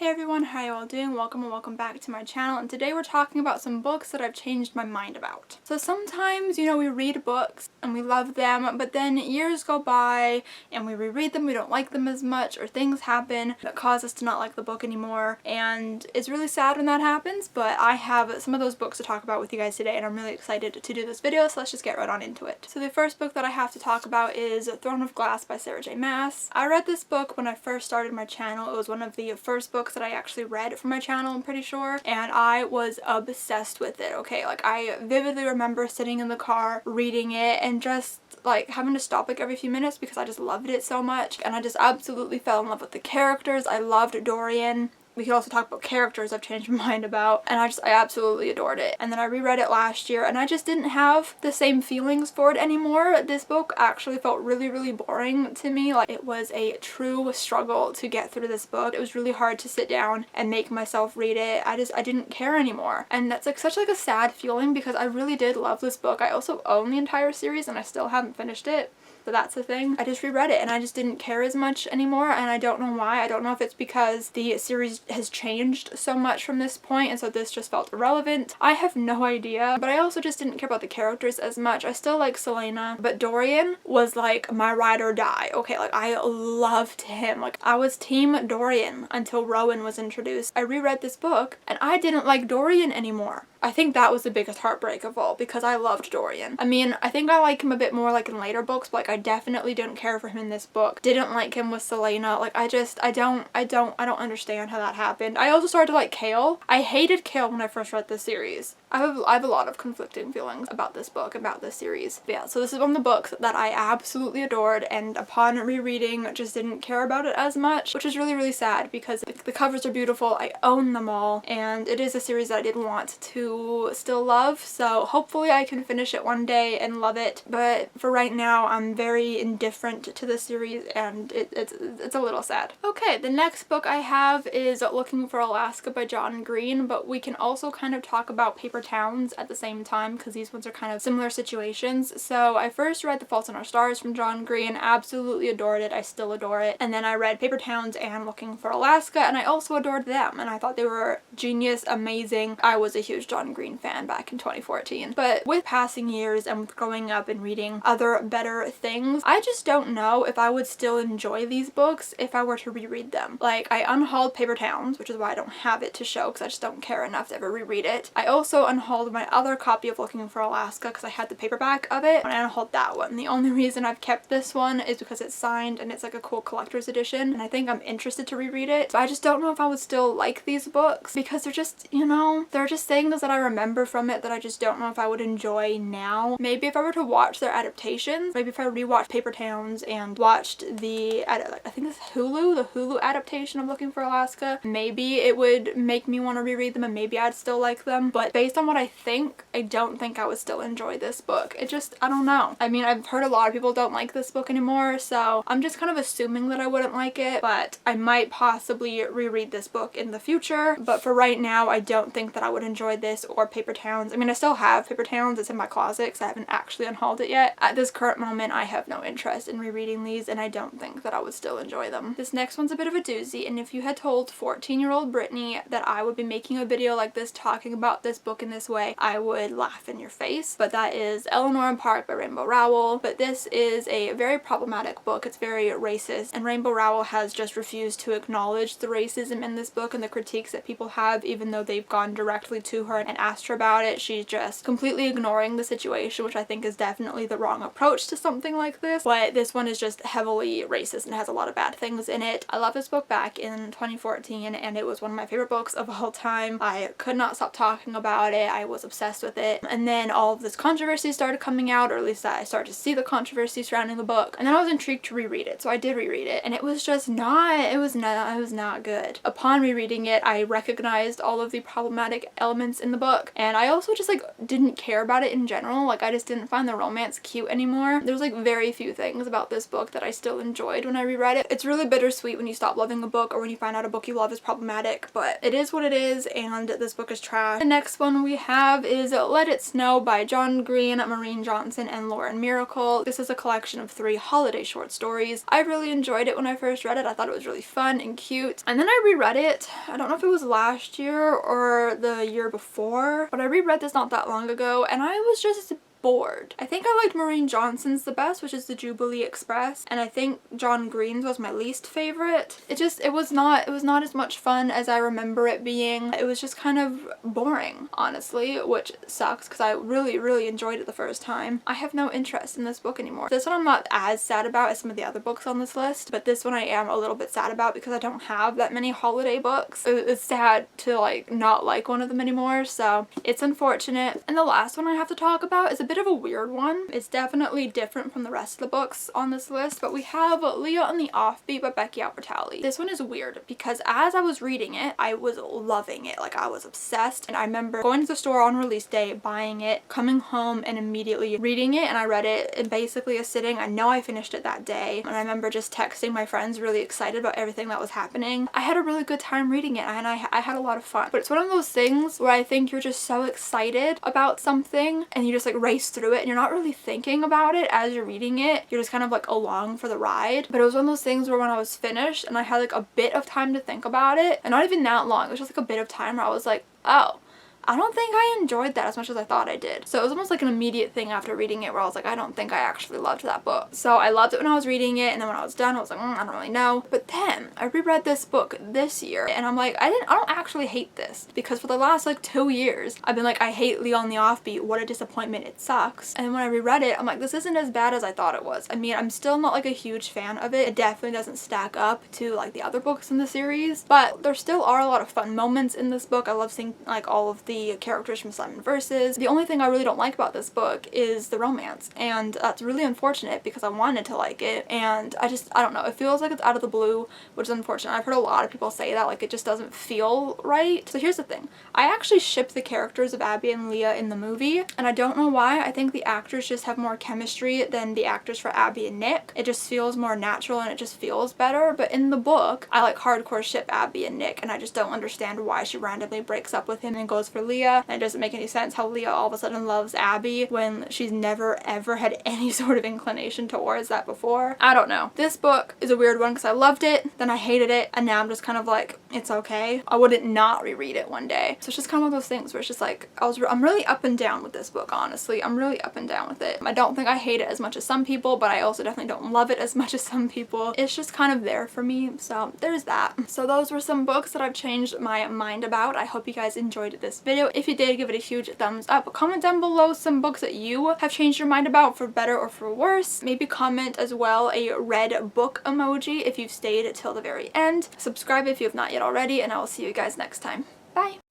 Hey everyone, how are you all doing? Welcome and welcome back to my channel, and today we're talking about some books that I've changed my mind about. So sometimes, we read books and we love them, but then years go by and we reread them, we don't like them as much, or things happen that cause us to not like the book anymore, and it's really sad when that happens, but I have some of those books to talk about with you guys today, and I'm really excited to do this video, so let's just get right on into it. So the first book that I have to talk about is Throne of Glass by Sarah J. Maas. I read this book when I first started my channel. It was one of the first books that I actually read for my channel, I'm pretty sure, and I was obsessed with it, okay? Like, I vividly remember sitting in the car reading it and just like having to stop like every few minutes because I just loved it so much, and I just absolutely fell in love with the characters. I loved Dorian. We could also talk about characters I've changed my mind about, and I absolutely adored it. And then I reread it last year and I just didn't have the same feelings for it anymore. This book actually felt really boring to me. Like, it was a true struggle to get through this book. It was really hard to sit down and make myself read it. I didn't care anymore. And that's like such like a sad feeling because I really did love this book. I also own the entire series and I still haven't finished it. So that's the thing. I just reread it and I just didn't care as much anymore, and I don't know why. I don't know if it's because the series has changed so much from this point and so this just felt irrelevant. I have no idea, but I also just didn't care about the characters as much. I still like Selena, but Dorian was like my ride or die. Okay, like I loved him. Like, I was team Dorian until Rowan was introduced. I reread this book and I didn't like Dorian anymore. I think that was the biggest heartbreak of all because I loved Dorian. I mean, I think I like him a bit more like in later books, but like I definitely didn't care for him in this book. Didn't like him with Selena. Like, I don't understand how that happened. I also started to like Kale. I hated Kale when I first read this series. I have a lot of conflicting feelings about this book, about this series. But yeah, so this is one of the books that I absolutely adored, and upon rereading just didn't care about it as much, which is really sad because the covers are beautiful. I own them all, and it is a series that I did want to still love, so hopefully I can finish it one day and love it. But for right now, I'm very indifferent to the series, and it's a little sad. Okay, the next book I have is Looking for Alaska by John Green, but we can also kind of talk about Paper Towns at the same time because these ones are kind of similar situations. So I first read The Fault in Our Stars from John Green, absolutely adored it. I still adore it. And then I read Paper Towns and Looking for Alaska, and I also adored them, and I thought they were genius, amazing. I was a huge John Green fan back in 2014. But with passing years and with growing up and reading other better things, I just don't know if I would still enjoy these books if I were to reread them. Like, I unhauled Paper Towns, which is why I don't have it to show because I just don't care enough to ever reread it. I also unhauled my other copy of Looking for Alaska because I had the paperback of it, and I unhauled that one. The only reason I've kept this one is because it's signed and it's like a cool collector's edition, and I think I'm interested to reread it. But I just don't know if I would still like these books because they're just, they're just things that I remember from it that I just don't know if I would enjoy now. Maybe if I were to watch their adaptations, maybe if I rewatched Paper Towns and watched the, I think it's the Hulu adaptation of Looking for Alaska, maybe it would make me want to reread them and maybe I'd still like them. But based on what I think, I don't think I would still enjoy this book. I don't know. I mean, I've heard a lot of people don't like this book anymore, so I'm just kind of assuming that I wouldn't like it, but I might possibly reread this book in the future. But for right now, I don't think that I would enjoy this or Paper Towns. I mean, I still have Paper Towns. It's in my closet because I haven't actually unhauled it yet. At this current moment, I have no interest in rereading these, and I don't think that I would still enjoy them. This next one's a bit of a doozy, and if you had told 14-year-old Brittany that I would be making a video like this talking about this book in this way, I would laugh in your face. But that is Eleanor in Park by Rainbow Rowell. But this is a very problematic book. It's very racist, and Rainbow Rowell has just refused to acknowledge the racism in this book and the critiques that people have, even though they've gone directly to her and asked her about it. She's just completely ignoring the situation, which I think is definitely the wrong approach to something like this. But this one is just heavily racist and has a lot of bad things in it. I love this book back in 2014, and it was one of my favorite books of all time. I could not stop talking about it. I was obsessed with it. And then all of this controversy started coming out, or at least I started to see the controversy surrounding the book. And then I was intrigued to reread it, so I did reread it, and it was just not, it was not good. Upon rereading it, I recognized all of the problematic elements in the book, and I also just like didn't care about it in general. Like, I just didn't find the romance cute anymore. There's like very few things about this book that I still enjoyed when I reread it. It's really bittersweet when you stop loving a book or when you find out a book you love is problematic, but it is what it is, and this book is trash. The next one one we have is Let It Snow by John Green, Maureen Johnson, and Lauren Miracle. This is a collection of 3 holiday short stories. I really enjoyed it when I first read it. I thought it was really fun and cute. And then I reread it. I don't know if it was last year or the year before, but I reread this not that long ago and I was just bored. I think I liked Maureen Johnson's the best, which is the Jubilee Express, and I think John Green's was my least favorite. It was not as much fun as I remember it being. It was just kind of boring, honestly, which sucks because I really enjoyed it the first time. I have no interest in this book anymore. This one I'm not as sad about as some of the other books on this list, but this one I am a little bit sad about because I don't have that many holiday books. It's sad to like not like one of them anymore, so it's unfortunate. And the last one I have to talk about is a bit of a weird one. It's definitely different from the rest of the books on this list, but we have Leah and the Offbeat by Becky Albertalli. This one is weird because as I was reading it, I was loving it. Like I was obsessed, and I remember going to the store on release day, buying it, coming home and immediately reading it, and I read it in basically a sitting. I know I finished it that day, and I remember just texting my friends really excited about everything that was happening. I had a really good time reading it, and I had a lot of fun. But it's one of those things where I think you're just so excited about something and you just like race through it and you're not really thinking about it as you're reading it. You're just kind of like along for the ride. But it was one of those things where when I was finished and I had like a bit of time to think about it, and not even that long, it was just like a bit of time where I was like, oh, I don't think I enjoyed that as much as I thought I did. So it was almost like an immediate thing after reading it where I was like, I don't think I actually loved that book. So I loved it when I was reading it, and then when I was done I was like, I don't really know. But then I reread this book this year and I'm like, I don't actually hate this, because for the last like 2 years I've been like, I hate Leon the Offbeat, what a disappointment, it sucks. And when I reread it, I'm like, this isn't as bad as I thought it was. I mean, I'm still not like a huge fan of it. It definitely doesn't stack up to like the other books in the series, but there still are a lot of fun moments in this book. I love seeing like all of the characters from Simon Versus. The only thing I really don't like about this book is the romance, and that's really unfortunate because I wanted to like it, and I don't know, it feels like it's out of the blue, which is unfortunate. I've heard a lot of people say that, like it just doesn't feel right. So here's the thing, I actually ship the characters of Abby and Leah in the movie, and I don't know why. I think the actors just have more chemistry than the actors for Abby and Nick. It just feels more natural and it just feels better. But in the book, I like hardcore ship Abby and Nick, and I just don't understand why she randomly breaks up with him and goes for Leah. And it doesn't make any sense how Leah all of a sudden loves Abby when she's never ever had any sort of inclination towards that before. I don't know. This book is a weird one because I loved it, then I hated it, and now I'm just kind of like, it's okay. I wouldn't not reread it one day. So it's just kind of one of those things where it's just like, I'm really up and down with this book, honestly. I'm really up and down with it. I don't think I hate it as much as some people, but I also definitely don't love it as much as some people. It's just kind of there for me, so there's that. So those were some books that I've changed my mind about. I hope you guys enjoyed this video. If you did, give it a huge thumbs up. Comment down below some books that you have changed your mind about for better or for worse. Maybe comment as well a red book emoji if you've stayed till the very end. Subscribe if you have not yet already, and I will see you guys next time. Bye!